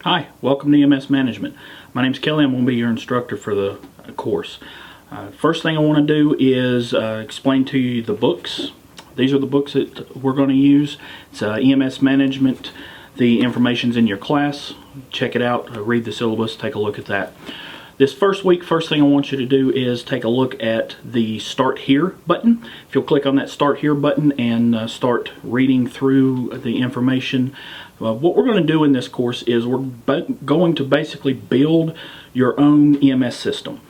Hi, welcome to EMS Management. My name is Kelly. I'm going to be your instructor for the course. First thing I want to do is explain to you the books. These are the books that we're going to use. It's EMS Management. The information's in your class. Check it out, read the syllabus, take a look at that. This first week, first thing I want you to do is take a look at the Start Here button. If you'll click on that Start Here button and start reading through the information. What we're going to do in this course is we're going to basically build your own EMS system.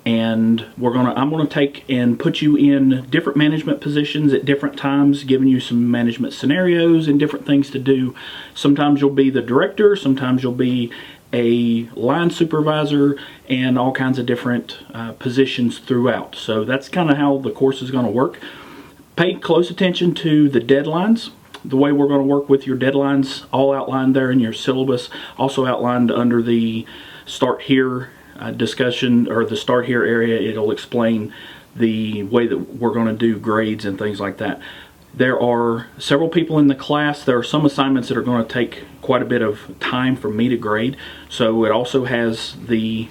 And I'm going to take and put you in different management positions at different times, giving you some management scenarios and different things to do. Sometimes you'll be the director, sometimes you'll be a line supervisor, and all kinds of different positions throughout. So that's kind of how the course is going to work. Pay close attention to the deadlines. The way we're going to work with your deadlines, all outlined there in your syllabus, also outlined under the Start Here discussion, or the Start Here area. It'll explain the way that we're going to do grades and things like that. There are several people in the class. There are some assignments that are going to take quite a bit of time for me to grade. So it also has the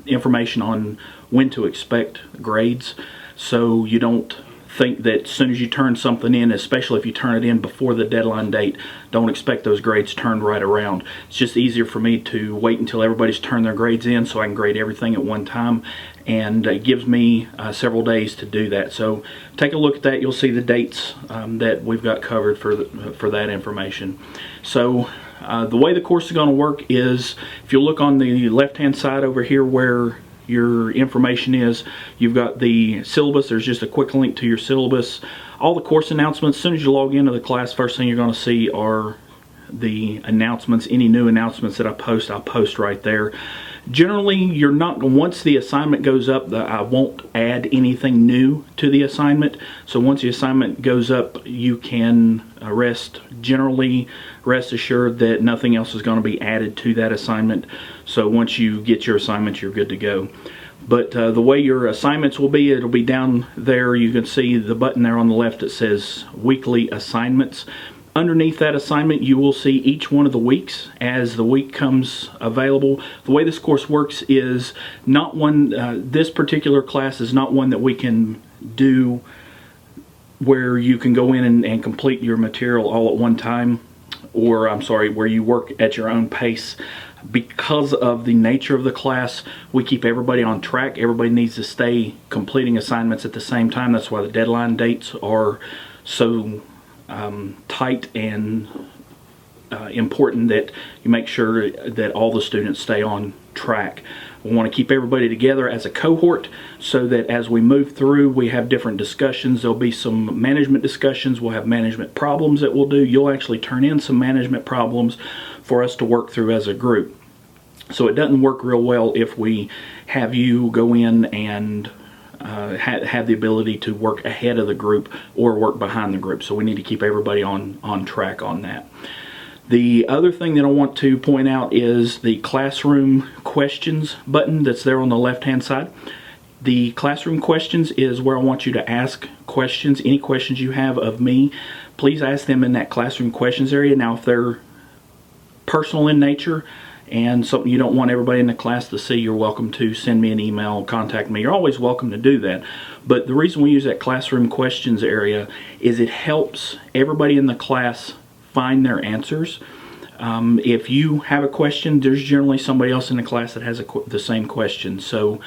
information on when to expect grades, so you don't think that as soon as you turn something in, especially if you turn it in before the deadline date, don't expect those grades turned right around. It's just easier for me to wait until everybody's turned their grades in so I can grade everything at one time, and it gives me several days to do that. So take a look at that. You'll see the dates that we've got covered for that information. So the way the course is going to work is, if you look on the left hand side over here where your information is, you've got the syllabus. There's just a quick link to your syllabus. All the course announcements, as soon as you log into the class, first thing you're going to see are the announcements. Any new announcements that I'll post right there. Generally, you're not, once the assignment goes up, I won't add anything new to the assignment. So once the assignment goes up, you can generally rest assured that nothing else is going to be added to that assignment. So once you get your assignment, you're good to go. But the way your assignments will be, it'll be down there. You can see the button there on the left that says Weekly Assignments. Underneath that assignment, you will see each one of the weeks as the week comes available. The way this course works is not one, this particular class is not one that we can do where you can go in and complete your material all at one time, or I'm sorry, where you work at your own pace. Because of the nature of the class, we keep everybody on track. Everybody needs to stay completing assignments at the same time. That's why the deadline dates are so tight and important, that you make sure that all the students stay on track. We want to keep everybody together as a cohort so that as we move through, we have different discussions. There'll be some management discussions. We'll have management problems that we'll do. You'll actually turn in some management problems for us to work through as a group. So it doesn't work real well if we have you go in and have the ability to work ahead of the group or work behind the group. So we need to keep everybody on track on that. The other thing that I want to point out is the classroom questions button that's there on the left hand side. The classroom questions is where I want you to ask questions. Any questions you have of me, please ask them in that classroom questions area. Now if they're personal in nature and something you don't want everybody in the class to see, you're welcome to send me an email, contact me. You're always welcome to do that. But the reason we use that classroom questions area is it helps everybody in the class find their answers. If you have a question, there's generally somebody else in the class that has the same question. So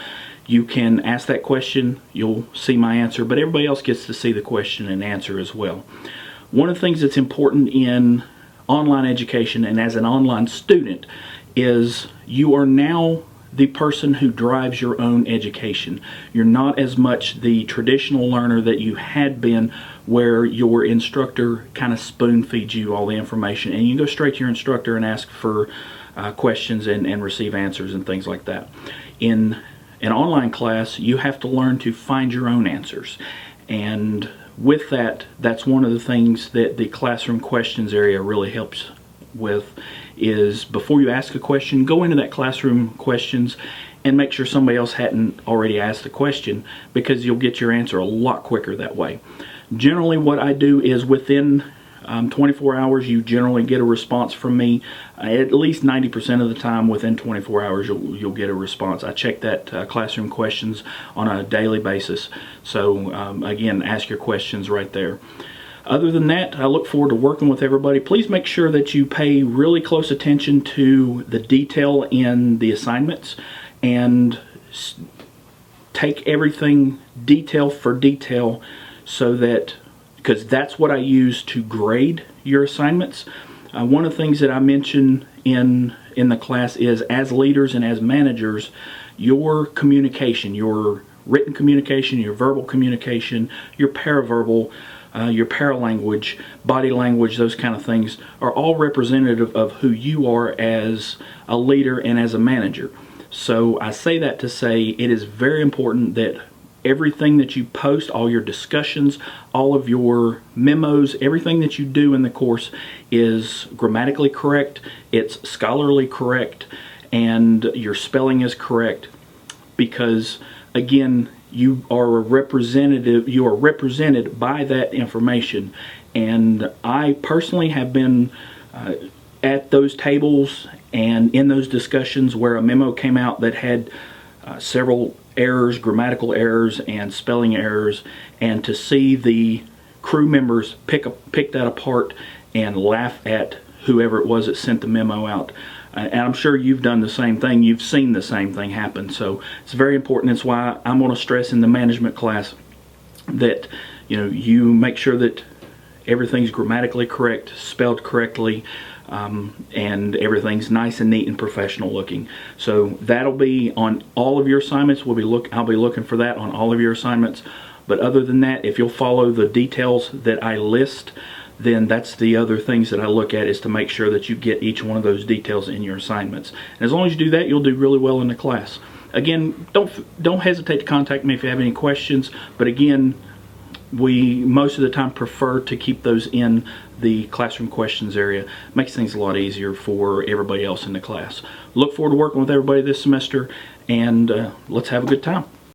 you can ask that question, you'll see my answer, but everybody else gets to see the question and answer as well. One of the things that's important in online education and as an online student is you are now the person who drives your own education. You're not as much the traditional learner that you had been, where your instructor kind of spoon feeds you all the information and you go straight to your instructor and ask for questions and receive answers and things like that. In an online class, you have to learn to find your own answers, and with that, that's one of the things that the classroom questions area really helps with, is before you ask a question, go into that classroom questions and make sure somebody else hadn't already asked the question, because you'll get your answer a lot quicker that way. Generally what I do is within 24 hours, you generally get a response from me. At least 90% of the time, within 24 hours, you'll get a response. I check that classroom questions on a daily basis. So again, ask your questions right there. Other than that, I look forward to working with everybody. Please make sure that you pay really close attention to the detail in the assignments and take everything detail for detail, so that, because that's what I use to grade your assignments. One of the things that I mention in the class is, as leaders and as managers, your communication, your written communication, your verbal communication, your paraverbal, your paralanguage, body language, those kind of things are all representative of who you are as a leader and as a manager. So I say that to say it is very important that everything that you post, all your discussions, all of your memos, everything that you do in the course is grammatically correct, it's scholarly correct, and your spelling is correct, because again, you are a representative, you are represented by that information. And I personally have been at those tables and in those discussions where a memo came out that had several errors, grammatical errors and spelling errors, and to see the crew members pick that apart and laugh at whoever it was that sent the memo out. And I'm sure you've done the same thing. You've seen the same thing happen. So it's very important. That's why I'm going to stress in the management class that you make sure that everything's grammatically correct, spelled correctly, and everything's nice and neat and professional looking. So that'll be on all of your assignments. I'll be looking for that on all of your assignments. But other than that, if you'll follow the details that I list, then that's the other things that I look at, is to make sure that you get each one of those details in your assignments. And as long as you do that, you'll do really well in the class. Again, don't hesitate to contact me if you have any questions. But again, we most of the time prefer to keep those in the classroom questions area. Makes things a lot easier for everybody else in the class. Look forward to working with everybody this semester, and let's have a good time.